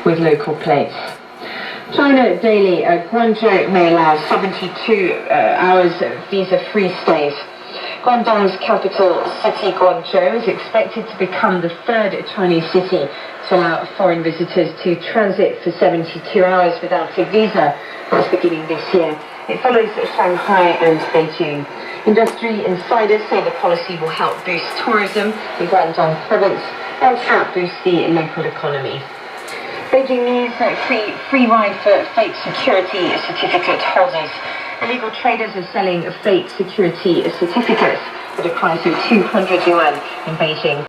with local plates. China Daily, Guangzhou may allow 72 hours visa-free stays. Guangdong's capital city, Guangzhou, is expected to become the third Chinese city to allow foreign visitors to transit for 72 hours without a visa. That's beginning this year. It follows Shanghai and Beijing. Industry insiders say the policy will help boost tourism in Guangdong province and help boost the local economy. Beijing news, free ride for fake security certificate holders. Illegal traders are selling fake security certificates at a price of 200 yuan in Beijing.